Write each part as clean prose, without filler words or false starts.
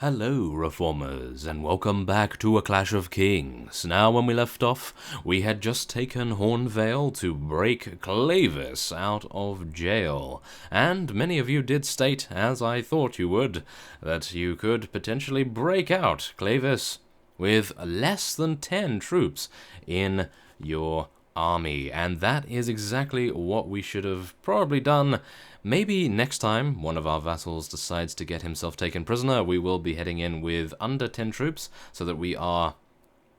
Hello, Reformers, and welcome back to A Clash of Kings. Now, when we left off, we had just taken Hornvale to break Clavis out of jail, and many of you did state, as I thought you would, that you could potentially break out Clavis with less than 10 troops in your army, and that is exactly what we should have probably done. Maybe next time one of our vassals decides to get himself taken prisoner, we will be heading in with under 10 troops, so that we are,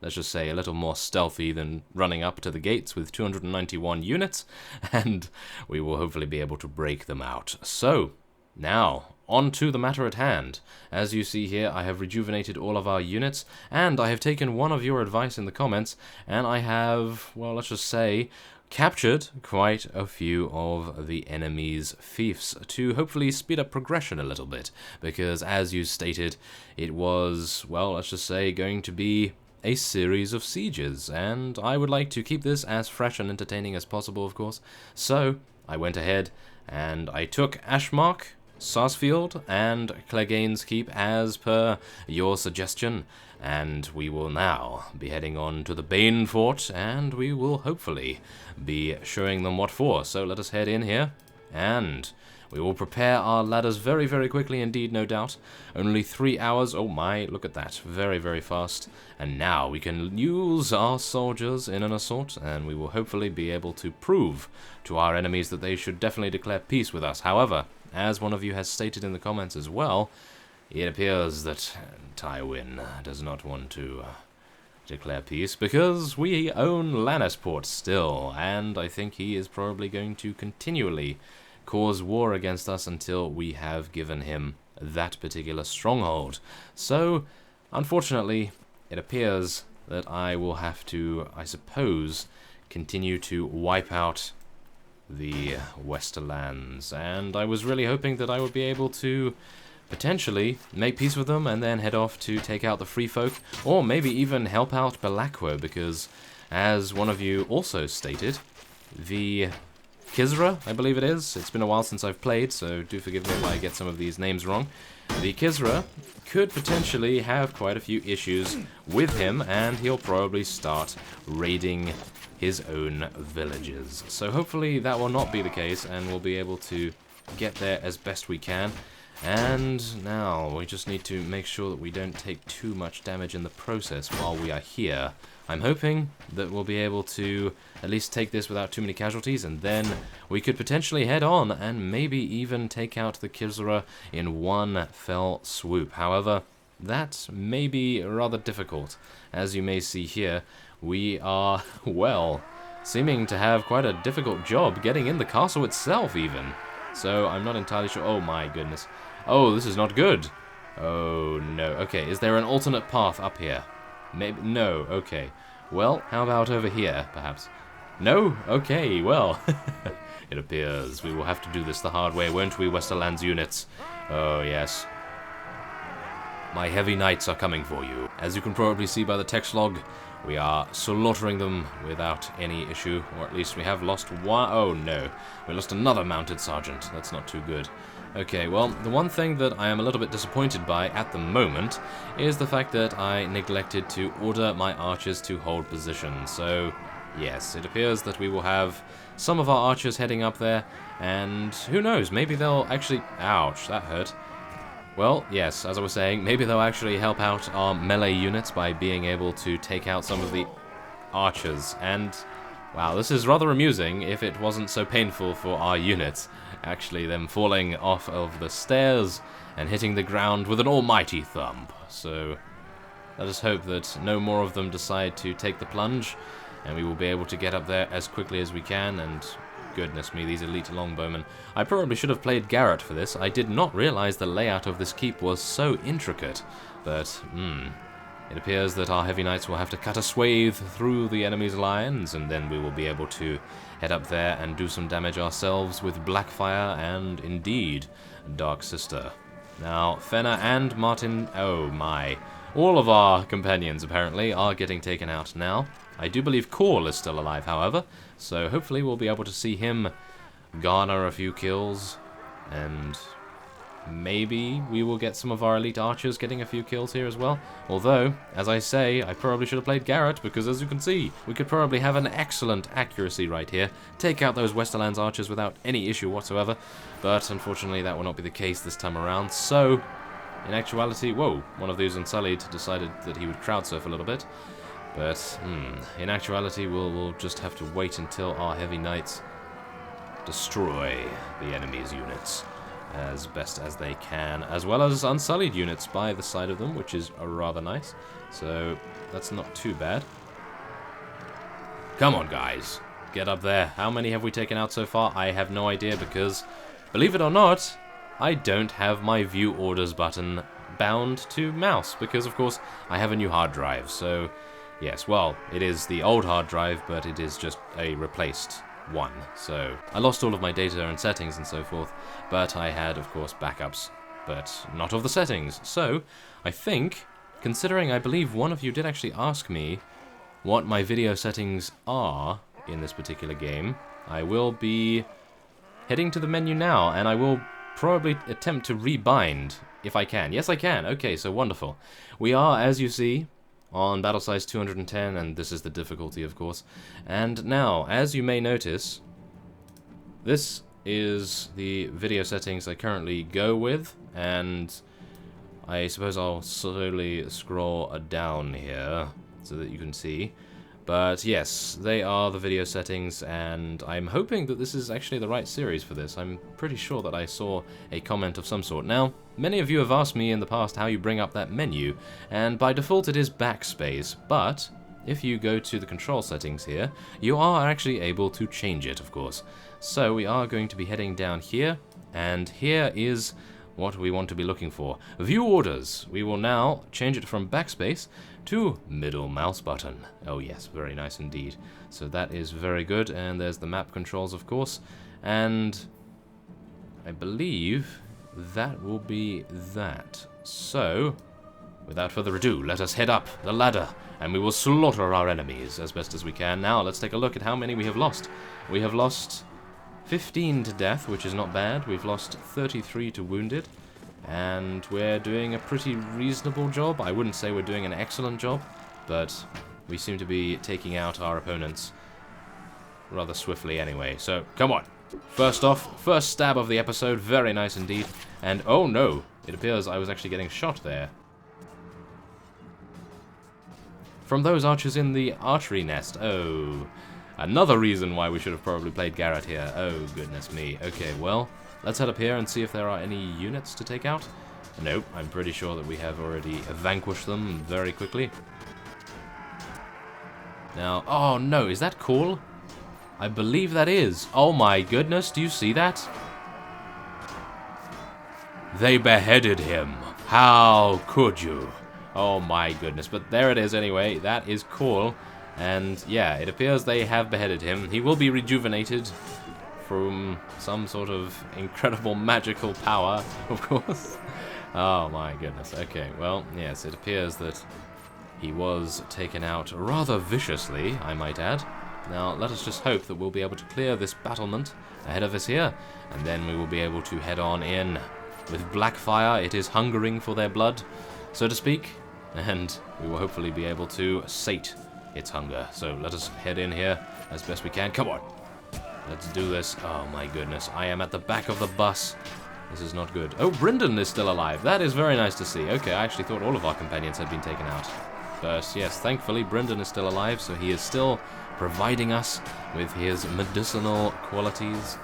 let's just say, a little more stealthy than running up to the gates with 291 units, and we will hopefully be able to break them out. So, now, on to the matter at hand. As you see here, I have rejuvenated all of our units, and I have taken one of your advice in the comments, and I have, well, let's just say, captured quite a few of the enemy's fiefs to hopefully speed up progression a little bit, because as you stated, it was, well, let's just say, going to be a series of sieges, and I would like to keep this as fresh and entertaining as possible, of course. So I went ahead and I took Ashmark, Sarsfield, and Clegane's Keep as per your suggestion, and we will now be heading on to the Bane fort, and we will hopefully be showing them what for. So let us head in here, and we will prepare our ladders very, very quickly indeed, no doubt. Only 3 hours, oh my, look at that, very, very fast. And now we can use our soldiers in an assault, and we will hopefully be able to prove to our enemies that they should definitely declare peace with us. However, as one of you has stated in the comments as well, it appears that Tywin does not want to declare peace, because we own Lannisport still, and I think he is probably going to continually cause war against us until we have given him that particular stronghold. So, unfortunately, it appears that I will have to, I suppose, continue to wipe out the Westerlands, and I was really hoping that I would be able to potentially make peace with them and then head off to take out the Free Folk, or maybe even help out Belacqua, because as one of you also stated, the Kisra, I believe it is, it's been a while since I've played, so do forgive me if I get some of these names wrong. The Kisra could potentially have quite a few issues with him, and he'll probably start raiding his own villages. So hopefully that will not be the case, and we'll be able to get there as best we can. And now we just need to make sure that we don't take too much damage in the process while we are here. I'm hoping that we'll be able to at least take this without too many casualties, and then we could potentially head on and maybe even take out the Kisra in one fell swoop. However, that may be rather difficult. As you may see here, we are, well, seeming to have quite a difficult job getting in the castle itself even. So I'm not entirely sure. Oh my goodness. Oh, this is not good. Oh no. Okay, is there an alternate path up here? Maybe. No. Okay. Well, how about over here, perhaps? No? Okay, well. It appears we will have to do this the hard way, won't we, Westerlands units? Oh, yes. My heavy knights are coming for you. As you can probably see by the text log, we are slaughtering them without any issue, or at least we have lost one. Oh no, we lost another mounted sergeant. That's not too good. Okay, well, the one thing that I am a little bit disappointed by at the moment is the fact that I neglected to order my archers to hold position. So, yes, it appears that we will have some of our archers heading up there, and who knows, maybe they'll actually... Ouch, that hurt. Well, yes, as I was saying, maybe they'll actually help out our melee units by being able to take out some of the archers. And, wow, this is rather amusing if it wasn't so painful for our units. Actually, them falling off of the stairs and hitting the ground with an almighty thump. So, let us hope that no more of them decide to take the plunge, and we will be able to get up there as quickly as we can. And goodness me, these elite longbowmen. I probably should have played Garrett for this. I did not realize the layout of this keep was so intricate. But, it appears that our heavy knights will have to cut a swathe through the enemy's lines, and then we will be able to head up there and do some damage ourselves with Blackfire and, indeed, Dark Sister. Now, Fenna and Martin... Oh my. All of our companions, apparently, are getting taken out now. I do believe Call is still alive, however, so hopefully we'll be able to see him garner a few kills and maybe we will get some of our elite archers getting a few kills here as well. Although, as I say, I probably should have played Garrett, because as you can see, we could probably have an excellent accuracy right here, take out those Westerlands archers without any issue whatsoever, but unfortunately that will not be the case this time around. So, in actuality, whoa, one of these Unsullied decided that he would crowd surf a little bit, but in actuality we'll just have to wait until our heavy knights destroy the enemy's units as best as they can, as well as Unsullied units by the side of them, which is rather nice. So that's not too bad. Come on, guys. Get up there. How many have we taken out so far? I have no idea, because, believe it or not, I don't have my view orders button bound to mouse, because, of course, I have a new hard drive. So, yes, well, it is the old hard drive, but it is just a replaced one. So I lost all of my data and settings and so forth, but I had, of course, backups, but not of the settings. So I think, considering I believe one of you did actually ask me what my video settings are in this particular game, I will be heading to the menu now, and I will probably attempt to rebind if I can. Yes, I can. Okay, so wonderful. We are, as you see, on battle size 210, and this is the difficulty, of course. And now, as you may notice, this is the video settings I currently go with, and I suppose I'll slowly scroll down here so that you can see. But yes, they are the video settings, and I'm hoping that this is actually the right series for this. I'm pretty sure that I saw a comment of some sort. Now, many of you have asked me in the past how you bring up that menu, and by default it is backspace, but if you go to the control settings here, you are actually able to change it, of course. So we are going to be heading down here, and here is what we want to be looking for. View orders. We will now change it from backspace to middle mouse button. Oh yes, very nice indeed. So that is very good, and there's the map controls, of course, and I believe that will be that. So, without further ado, let us head up the ladder, and we will slaughter our enemies as best as we can. Now, let's take a look at how many we have lost. We have lost 15 to death, which is not bad. We've lost 33 to wounded, and we're doing a pretty reasonable job. I wouldn't say we're doing an excellent job, but we seem to be taking out our opponents rather swiftly anyway. So, come on. First off, first stab of the episode, very nice indeed. And oh no, it appears I was actually getting shot there from those archers in the archery nest. Oh, another reason why we should have probably played Garrett here. Oh, goodness me. Okay, well, let's head up here and see if there are any units to take out. Nope, I'm pretty sure that we have already vanquished them very quickly. Now, oh no, is that cool? I believe that is. Oh my goodness, do you see that? They beheaded him. How could you? Oh my goodness, but there it is anyway. That is cool. And yeah, it appears they have beheaded him. He will be rejuvenated from some sort of incredible magical power, of course. Oh my goodness. Okay, well, yes, it appears that he was taken out rather viciously, I might add. Now, let us just hope that we'll be able to clear this battlement ahead of us here, and then we will be able to head on in. With Blackfire, it is hungering for their blood, so to speak, and we will hopefully be able to sate its hunger. So let us head in here as best we can. Come on, let's do this. Oh my goodness, I am at the back of the bus. This is not good. Oh, Brynden is still alive. That is very nice to see. Okay, I actually thought all of our companions had been taken out. But yes, thankfully Brynden is still alive, so he is still providing us with his medicinal qualities.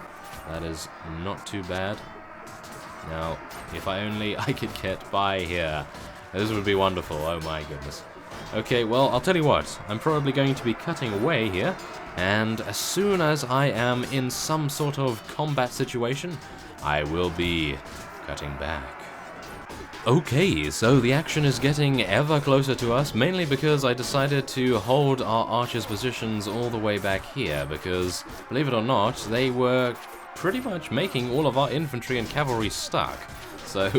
That is not too bad. Now, if only I could get by here. This would be wonderful. Oh my goodness. Okay, well, I'll tell you what. I'm probably going to be cutting away here, and as soon as I am in some sort of combat situation, I will be cutting back. Okay, so the action is getting ever closer to us, mainly because I decided to hold our archers' positions all the way back here, because, believe it or not, they were pretty much making all of our infantry and cavalry stuck. So,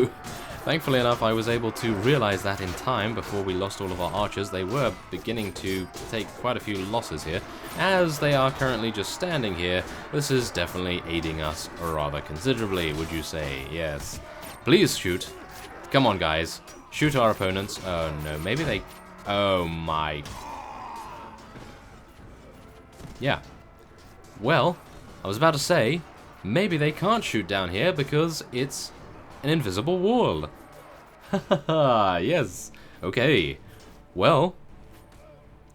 thankfully enough, I was able to realize that in time before we lost all of our archers. They were beginning to take quite a few losses here. As they are currently just standing here, this is definitely aiding us rather considerably, would you say? Yes. Please shoot. Come on, guys. Shoot our opponents. Oh, no. Maybe they... Oh, my... Yeah. Well, I was about to say, maybe they can't shoot down here because it's an invisible wall. Haha, yes. Okay. Well,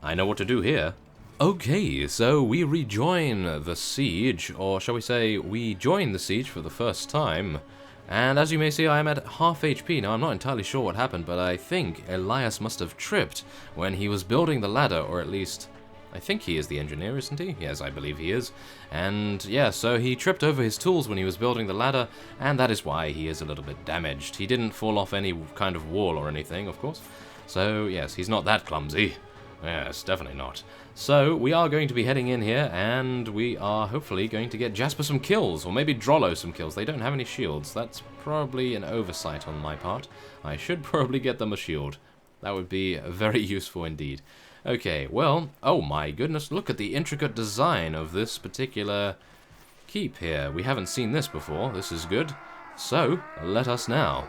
I know what to do here. Okay, so we rejoin the siege, or shall we say, we join the siege for the first time. And as you may see, I am at half HP. Now, I'm not entirely sure what happened, but I think Elias must have tripped when he was building the ladder, or at least... I think he is the engineer, isn't he? Yes, I believe he is. And yeah, so he tripped over his tools when he was building the ladder, and that is why he is a little bit damaged. He didn't fall off any kind of wall or anything, of course. So yes, he's not that clumsy. Yes, definitely not. So we are going to be heading in here, and we are hopefully going to get Jasper some kills, or maybe Drollo some kills. They don't have any shields. That's probably an oversight on my part. I should probably get them a shield. That would be very useful indeed. Okay, well, oh my goodness, look at the intricate design of this particular keep here. We haven't seen this before. This is good. So, let us now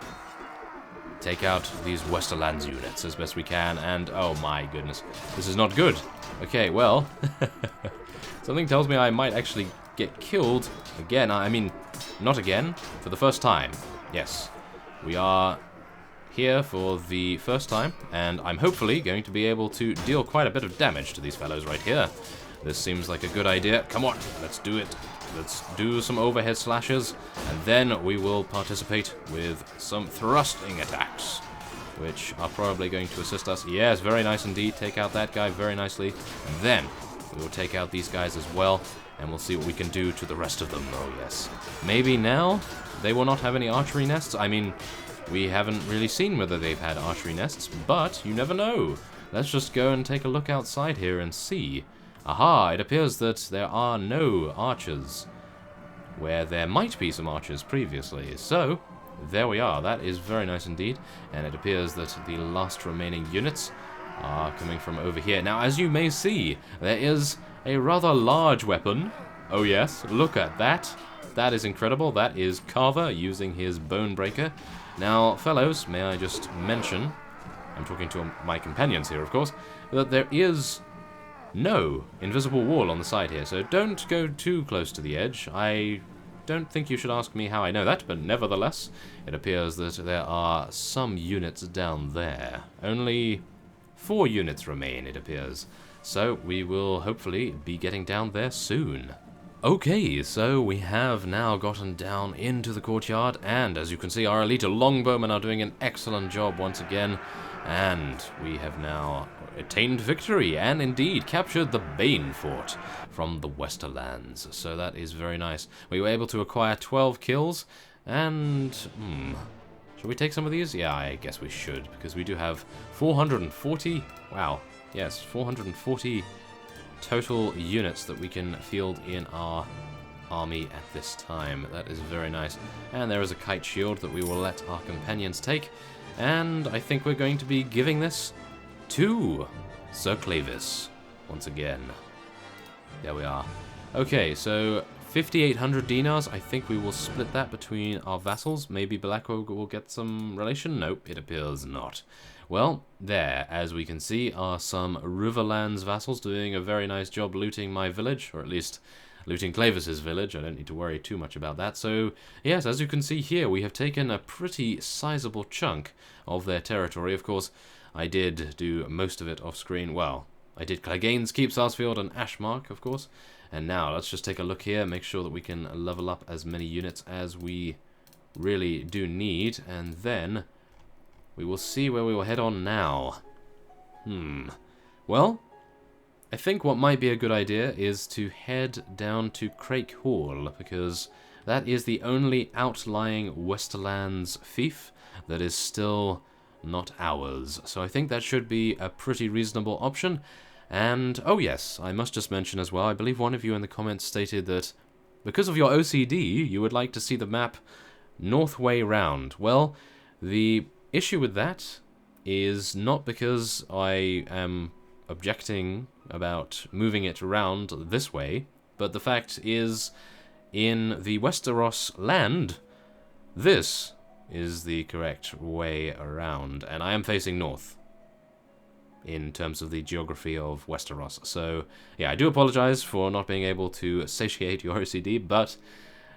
take out these Westerlands units as best we can, and oh my goodness, this is not good. Okay, well, something tells me I might actually get killed again. I mean, not again, for the first time. Yes, we are here for the first time, and I'm hopefully going to be able to deal quite a bit of damage to these fellows right here. This seems like a good idea. Come on, let's do it. Let's do some overhead slashes, and then we will participate with some thrusting attacks, which are probably going to assist us. Yes, very nice indeed. Take out that guy very nicely. And then we will take out these guys as well, and we'll see what we can do to the rest of them. Oh, yes. Maybe now they will not have any archery nests. I mean, we haven't really seen whether they've had archery nests, but you never know. Let's just go and take a look outside here and see. Aha, it appears that there are no archers, where there might be some archers previously. So, there we are. That is very nice indeed. And it appears that the last remaining units are coming from over here. Now, as you may see, there is a rather large weapon. Oh yes, look at that. That is incredible. That is Carver using his bone breaker. Now, fellows, may I just mention, I'm talking to my companions here, of course, that there is no invisible wall on the side here, so don't go too close to the edge. I don't think you should ask me how I know that, but nevertheless, it appears that there are some units down there. Only 4 units remain, it appears. So we will hopefully be getting down there soon. Okay, so we have now gotten down into the courtyard, and as you can see, our elite longbowmen are doing an excellent job once again, and we have now attained victory, and indeed captured the Bane fort from the Westerlands, so that is very nice. We were able to acquire 12 kills, and, should we take some of these? Yeah, I guess we should, because we do have 440, wow, yes, 440 total units that we can field in our army at this time. That is very nice. And there is a kite shield that we will let our companions take. And I think we're going to be giving this to Sir Clavis once again. There we are. Okay, so 5,800 dinars. I think we will split that between our vassals. Maybe Blackwood will get some relation. Nope, it appears not. Well, there, as we can see, are some Riverlands vassals doing a very nice job looting my village, or at least looting Clavis's village. I don't need to worry too much about that. So, yes, as you can see here, we have taken a pretty sizable chunk of their territory. Of course, I did do most of it off-screen. Well, I did Clegane's Keep, Sarsfield, and Ashmark, of course. And now, let's just take a look here, make sure that we can level up as many units as we really do need, and then we will see where we will head on now. Well, I think what might be a good idea is to head down to Crake Hall, because that is the only outlying Westerlands fief that is still not ours. So I think that should be a pretty reasonable option. And, oh yes, I must just mention as well, I believe one of you in the comments stated that because of your OCD, you would like to see the map north way round. Well, the issue with that is not because I am objecting about moving it around this way, but the fact is, in the Westeros land, this is the correct way around. And I am facing north in terms of the geography of Westeros. So, yeah, I do apologize for not being able to satiate your OCD, but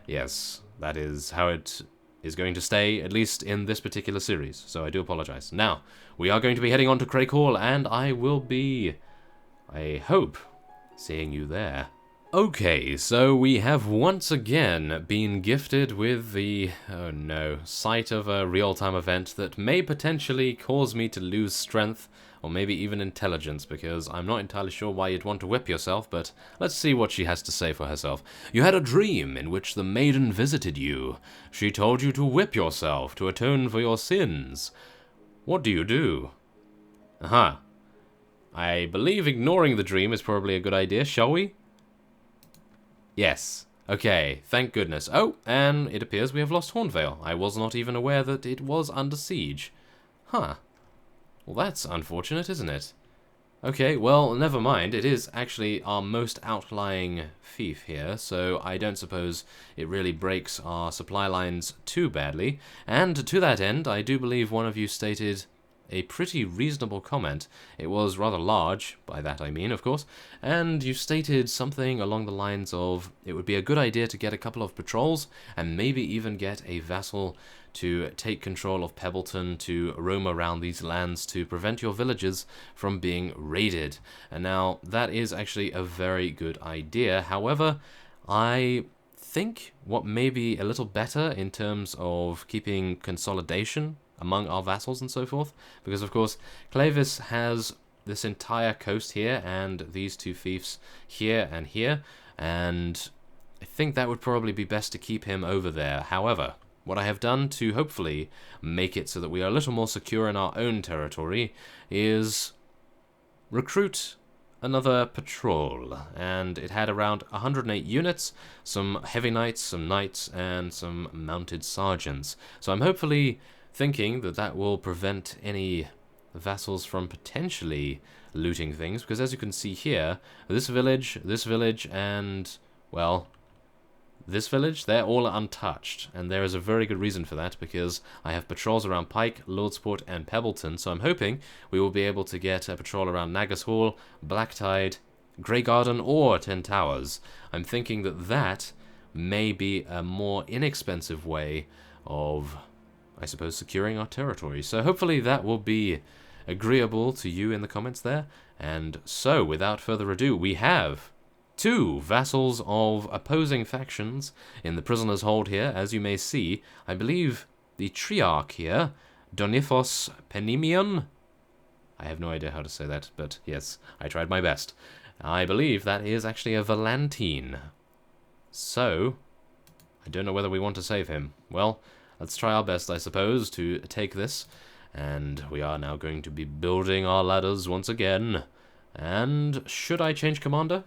yes, that is how it is going to stay, at least in this particular series. So I do apologize. Now, we are going to be heading on to Craig Hall, and I will be, I hope, seeing you there. Okay, so we have once again been gifted with the, oh no, sight of a real-time event that may potentially cause me to lose strength, or maybe even intelligence, because I'm not entirely sure why you'd want to whip yourself, but let's see what she has to say for herself. You had a dream in which the maiden visited you. She told you to whip yourself to atone for your sins. What do you do? Aha. I believe ignoring the dream is probably a good idea, shall we? Yes. Okay, thank goodness. Oh, and it appears we have lost Hornvale. I was not even aware that it was under siege. Huh. Well, that's unfortunate, isn't it? Okay, well, never mind. It is actually our most outlying fief here, so I don't suppose it really breaks our supply lines too badly. And to that end, I do believe one of you stated a pretty reasonable comment. It was rather large, by that I mean, of course, and you stated something along the lines of it would be a good idea to get a couple of patrols and maybe even get a vassal to take control of Pebbleton to roam around these lands to prevent your villages from being raided. And now, that is actually a very good idea. However, I think what may be a little better in terms of keeping consolidation among our vassals and so forth, because of course Clavis has this entire coast here and these two fiefs here, and I think that would probably be best to keep him over there. However, what I have done to hopefully make it so that we are a little more secure in our own territory is recruit another patrol, and it had around 108 units, some heavy knights, some knights, and some mounted sergeants. So I'm hopefully thinking that that will prevent any vassals from potentially looting things, because as you can see here, this village, and, well, this village, they're all untouched, and there is a very good reason for that, because I have patrols around Pike, Lordsport, and Pebbleton, so I'm hoping we will be able to get a patrol around Nagus Hall, Blacktide, Grey Garden, or 10 Towers. I'm thinking that that may be a more inexpensive way of, I suppose, securing our territory. So hopefully that will be agreeable to you in the comments there. And so, without further ado, we have two vassals of opposing factions in the prisoner's hold here. As you may see, I believe the Triarch here, Donifos Penimion. I have no idea how to say that, but yes, I tried my best. I believe that is actually a Valentine. So, I don't know whether we want to save him. Well, let's try our best, I suppose, to take this. And we are now going to be building our ladders once again. And should I change commander?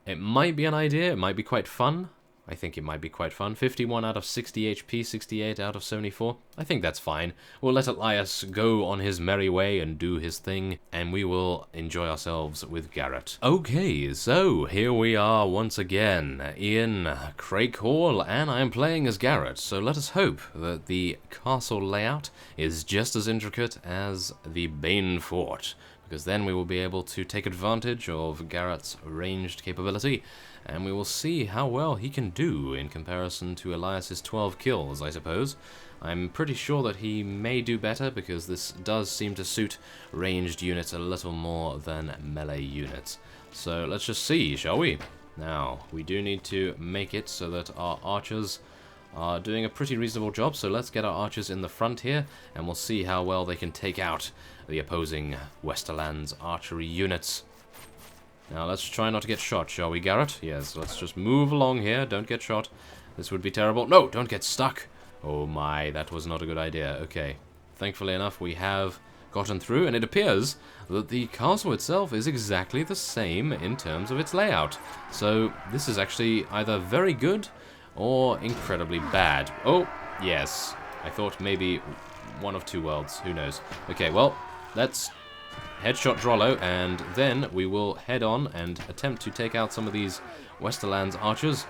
It might be an idea. It might be quite fun. I think it might be quite fun. 51 out of 60 HP, 68 out of 74. I think that's fine. We'll let Elias go on his merry way and do his thing, and we will enjoy ourselves with Garrett. Okay, so here we are once again in Craig Hall, and I'm playing as Garrett, so let us hope that the castle layout is just as intricate as the Bane fort, because then we will be able to take advantage of Garrett's ranged capability, and we will see how well he can do in comparison to Elias's 12 kills, I suppose. I'm pretty sure that he may do better, because this does seem to suit ranged units a little more than melee units. So let's just see, shall we? Now, we do need to make it so that our archers are doing a pretty reasonable job, so let's get our archers in the front here, and we'll see how well they can take out the opposing Westerlands archery units. Now, let's try not to get shot, shall we, Garrett? Yes, let's just move along here. Don't get shot. This would be terrible. No, don't get stuck. Oh my, that was not a good idea. Okay. Thankfully enough, we have gotten through, and it appears that the castle itself is exactly the same in terms of its layout. So, this is actually either very good or incredibly bad. Oh, yes. I thought maybe one of two worlds. Who knows? Okay, well, let's headshot Drollo, and then we will head on and attempt to take out some of these Westerlands archers.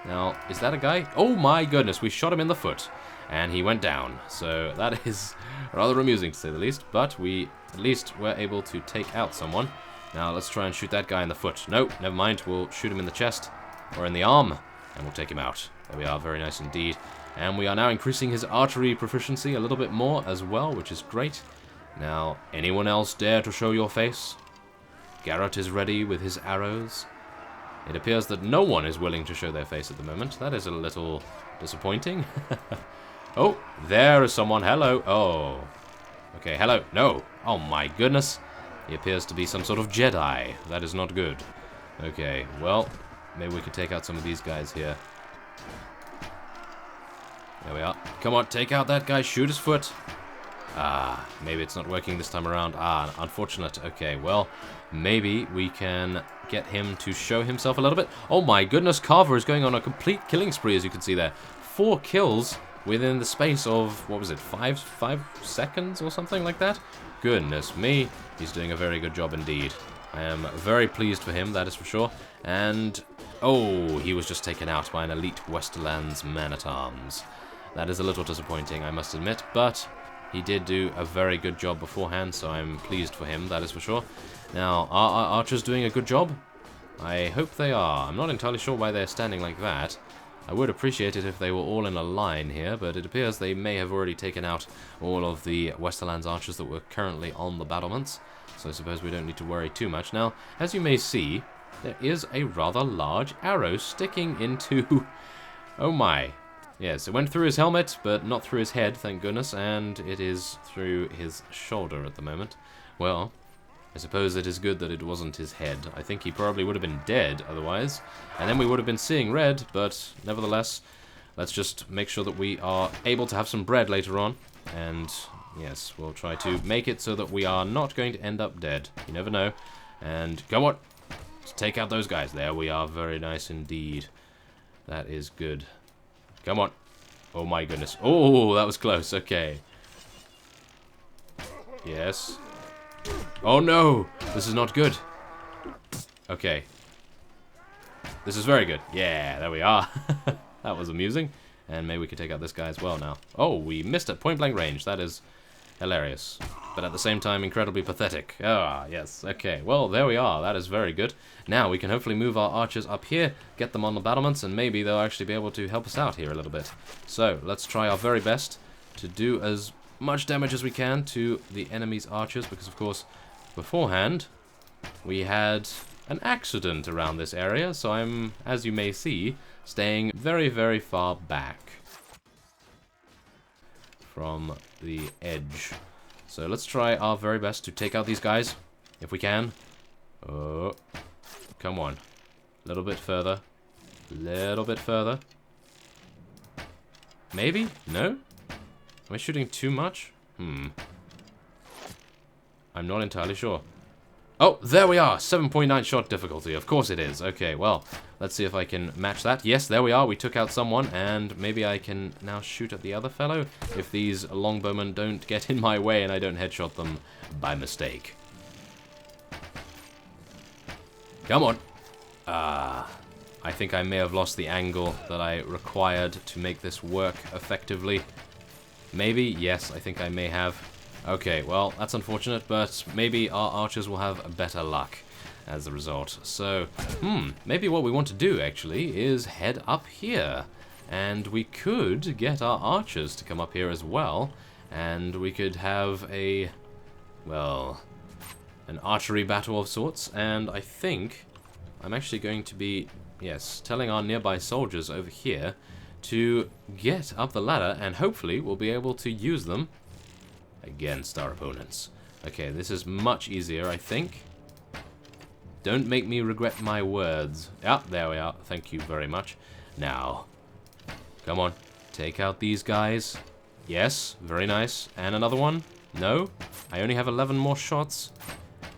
Now, is that a guy? Oh my goodness, we shot him in the foot. And he went down. So that is rather amusing to say the least. But we at least were able to take out someone. Now let's try and shoot that guy in the foot. Nope, never mind. We'll shoot him in the chest or in the arm. And we'll take him out. There we are, very nice indeed. And we are now increasing his archery proficiency a little bit more as well, which is great. Now, anyone else dare to show your face? Garrett is ready with his arrows. It appears that no one is willing to show their face at the moment. That is a little disappointing. Oh, there is someone. Hello. Oh. Okay, hello. No. Oh my goodness. He appears to be some sort of Jedi. That is not good. Okay, well, maybe we could take out some of these guys here. There we are. Come on, take out that guy. Shoot his foot. Ah, maybe it's not working this time around. Ah, unfortunate. Okay, well, maybe we can get him to show himself a little bit. Oh my goodness, Carver is going on a complete killing spree, as you can see there. 4 kills within the space of, what was it, 5 seconds or something like that? Goodness me, he's doing a very good job indeed. I am very pleased for him, that is for sure. And, oh, he was just taken out by an elite Westerlands man-at-arms. That is a little disappointing, I must admit, but he did do a very good job beforehand, so I'm pleased for him, that is for sure. Now, are our archers doing a good job? I hope they are. I'm not entirely sure why they're standing like that. I would appreciate it if they were all in a line here, but it appears they may have already taken out all of the Westerlands archers that were currently on the battlements, so I suppose we don't need to worry too much. Now, as you may see, there is a rather large arrow sticking into... Oh my. Yes, it went through his helmet, but not through his head, thank goodness, and it is through his shoulder at the moment. Well, I suppose it is good that it wasn't his head. I think he probably would have been dead otherwise, and then we would have been seeing red, but nevertheless, let's just make sure that we are able to have some bread later on, and yes, we'll try to make it so that we are not going to end up dead. You never know. And come on, let's take out those guys. There we are, very nice indeed. That is good. Come on. Oh my goodness. Oh, that was close. Okay. Yes. Oh no! This is not good. Okay. This is very good. Yeah, there we are. That was amusing. And maybe we could take out this guy as well now. Oh, we missed at point blank range. That is hilarious. But at the same time, incredibly pathetic. Ah, yes. Okay, well, there we are. That is very good. Now, we can hopefully move our archers up here, get them on the battlements, and maybe they'll actually be able to help us out here a little bit. So, let's try our very best to do as much damage as we can to the enemy's archers, because, of course, beforehand, we had an accident around this area, so I'm, as you may see, staying very, very far back from the edge. So let's try our very best to take out these guys, if we can. Oh, come on. A little bit further. Little bit further. Maybe? No? Am I shooting too much? I'm not entirely sure. Oh, there we are! 7.9 shot difficulty. Of course it is. Okay, well, let's see if I can match that. Yes, there we are. We took out someone, and maybe I can now shoot at the other fellow if these longbowmen don't get in my way and I don't headshot them by mistake. Come on. I think I may have lost the angle that I required to make this work effectively. Maybe? Yes, I think I may have. Okay, well, that's unfortunate, but maybe our archers will have better luck as a result. So, maybe what we want to do, actually, is head up here. And we could get our archers to come up here as well, and we could have a, well, an archery battle of sorts, and I think I'm actually going to be, yes, telling our nearby soldiers over here to get up the ladder, and hopefully we'll be able to use them against our opponents. Okay, this is much easier, I think. Don't make me regret my words. Ah, there we are. Thank you very much. Now, come on. Take out these guys. Yes, very nice. And another one? No? I only have 11 more shots.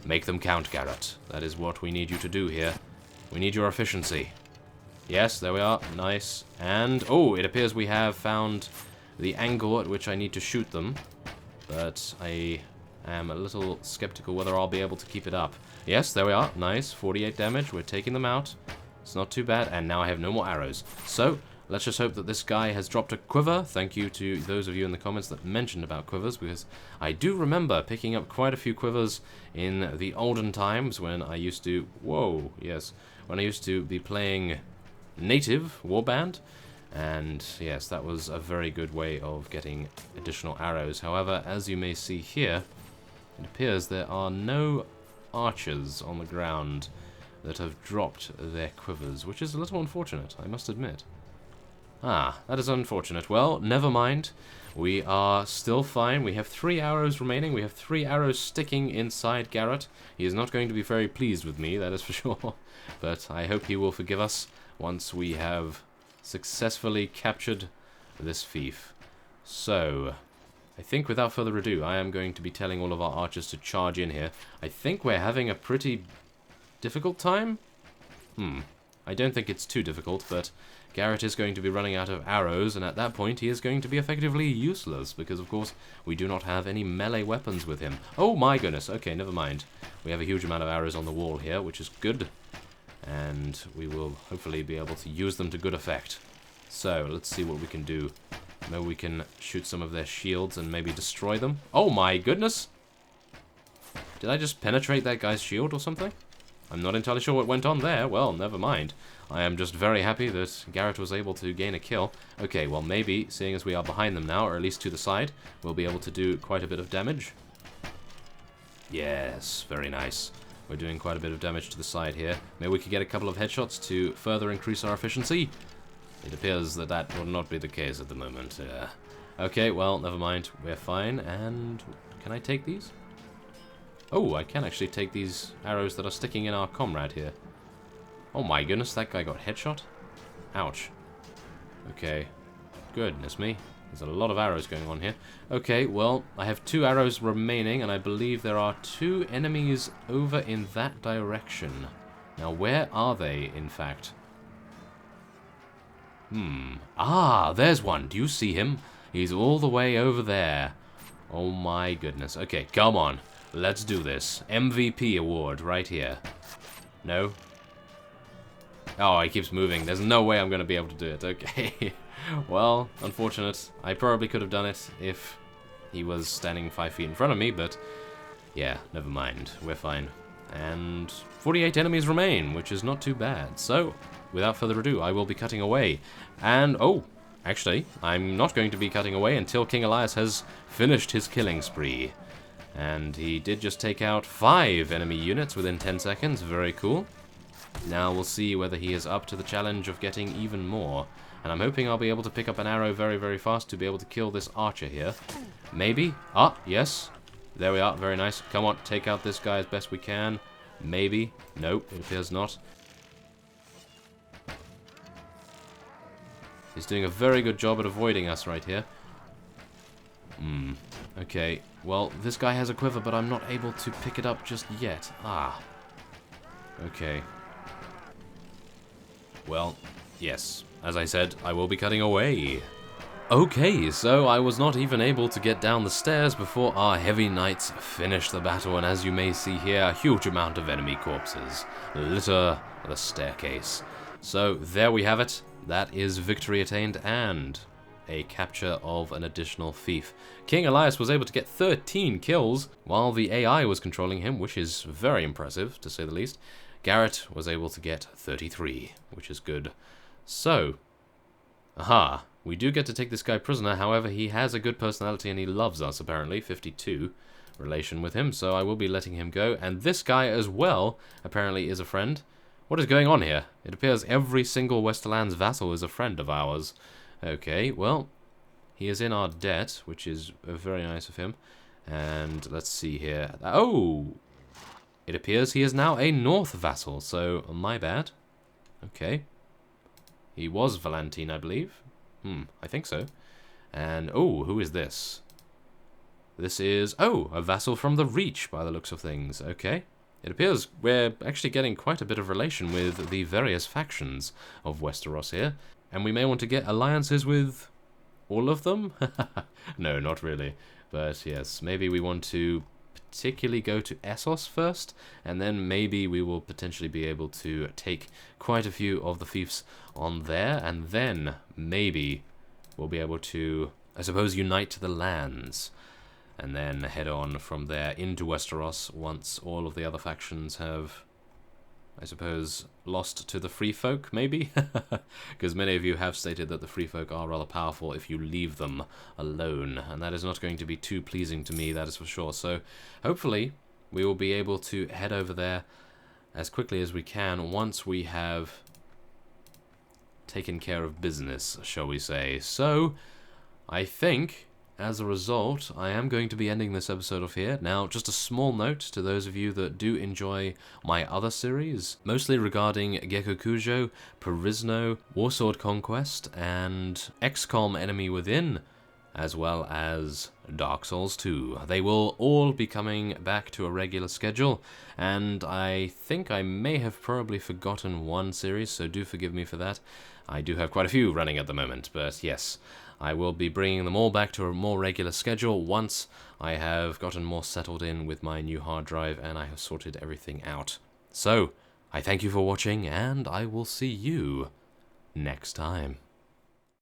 Make them count, Garrett. That is what we need you to do here. We need your efficiency. Yes, there we are. Nice. And, oh, it appears we have found the angle at which I need to shoot them. But I am a little skeptical whether I'll be able to keep it up. Yes, there we are. Nice. 48 damage. We're taking them out. It's not too bad, and now I have no more arrows. So, let's just hope that this guy has dropped a quiver. Thank you to those of you in the comments that mentioned about quivers, because I do remember picking up quite a few quivers in the olden times when I used to... Whoa, yes. When I used to be playing native Warband. And yes, that was a very good way of getting additional arrows. However, as you may see here, it appears there are no archers on the ground that have dropped their quivers, which is a little unfortunate, I must admit. Ah, that is unfortunate. Well, never mind. We are still fine. We have 3 arrows remaining. We have 3 arrows sticking inside Garrett. He is not going to be very pleased with me, that is for sure. But I hope he will forgive us once we have successfully captured this fief. So, I think without further ado, I am going to be telling all of our archers to charge in here. I think we're having a pretty difficult time? I don't think it's too difficult, but Garrett is going to be running out of arrows, and at that point he is going to be effectively useless, because of course we do not have any melee weapons with him. Oh my goodness, okay, never mind. We have a huge amount of arrows on the wall here, which is good, and we will hopefully be able to use them to good effect. So, let's see what we can do. Maybe we can shoot some of their shields and maybe destroy them. Oh my goodness! Did I just penetrate that guy's shield or something? I'm not entirely sure what went on there. Well, never mind. I am just very happy that Garrett was able to gain a kill. Okay, well maybe, seeing as we are behind them now, or at least to the side, we'll be able to do quite a bit of damage. Yes, very nice. We're doing quite a bit of damage to the side here. Maybe we could get a couple of headshots to further increase our efficiency. It appears that that will not be the case at the moment. Okay, well, never mind. We're fine. And can I take these? Oh, I can actually take these arrows that are sticking in our comrade here. Oh my goodness, that guy got headshot? Ouch. Okay. Goodness me. There's a lot of arrows going on here. Okay, well, I have 2 arrows remaining, and I believe there are 2 enemies over in that direction. Now, where are they, in fact? Ah, there's one. Do you see him? He's all the way over there. Oh my goodness. Okay, come on. Let's do this. MVP award right here. No? Oh, he keeps moving. There's no way I'm going to be able to do it. Okay. Well, unfortunate. I probably could have done it if he was standing 5 feet in front of me, but yeah, never mind. We're fine. And 48 enemies remain, which is not too bad. So, without further ado, I will be cutting away. And, oh, actually, I'm not going to be cutting away until King Elias has finished his killing spree. And he did just take out 5 enemy units within 10 seconds. Very cool. Now we'll see whether he is up to the challenge of getting even more. And I'm hoping I'll be able to pick up an arrow very, very fast to be able to kill this archer here. Maybe. Ah, yes. There we are. Very nice. Come on, take out this guy as best we can. Maybe. Nope, it appears not. He's doing a very good job at avoiding us right here. Okay. Well, this guy has a quiver, but I'm not able to pick it up just yet. Ah. Okay. Well, yes. As I said, I will be cutting away. Okay, so I was not even able to get down the stairs before our heavy knights finished the battle, and as you may see here, a huge amount of enemy corpses litter the staircase. So, there we have it. That is victory attained and a capture of an additional fief. King Elias was able to get 13 kills while the AI was controlling him, which is very impressive, to say the least. Garrett was able to get 33, which is good. So, aha, we do get to take this guy prisoner. However, he has a good personality and he loves us, apparently. 52 relation with him, so I will be letting him go. And this guy as well, apparently, is a friend. What is going on here? It appears every single Westerlands vassal is a friend of ours. Okay, well, he is in our debt, which is very nice of him. And let's see here. Oh! It appears he is now a North vassal, so my bad. Okay. He was Valentine, I believe. I think so. And, oh, who is this? This is, oh, a vassal from the Reach, by the looks of things. Okay. It appears we're actually getting quite a bit of relation with the various factions of Westeros here. And we may want to get alliances with all of them? No, not really. But yes, maybe we want to particularly go to Essos first, and then maybe we will potentially be able to take quite a few of the fiefs on there, and then maybe we'll be able to, I suppose, unite the lands, and then head on from there into Westeros once all of the other factions have, I suppose, lost to the free folk, maybe? Because many of you have stated that the free folk are rather powerful if you leave them alone, and that is not going to be too pleasing to me, that is for sure. So hopefully we will be able to head over there as quickly as we can once we have taken care of business, shall we say. So I think, as a result, I am going to be ending this episode off here. Now, just a small note to those of you that do enjoy my other series, mostly regarding Gekkokujo, Perisno, Warsword Conquest, and XCOM Enemy Within, as well as Dark Souls 2. They will all be coming back to a regular schedule, and I think I may have probably forgotten one series, so do forgive me for that. I do have quite a few running at the moment, but yes, I will be bringing them all back to a more regular schedule once I have gotten more settled in with my new hard drive and I have sorted everything out. So, I thank you for watching, and I will see you next time.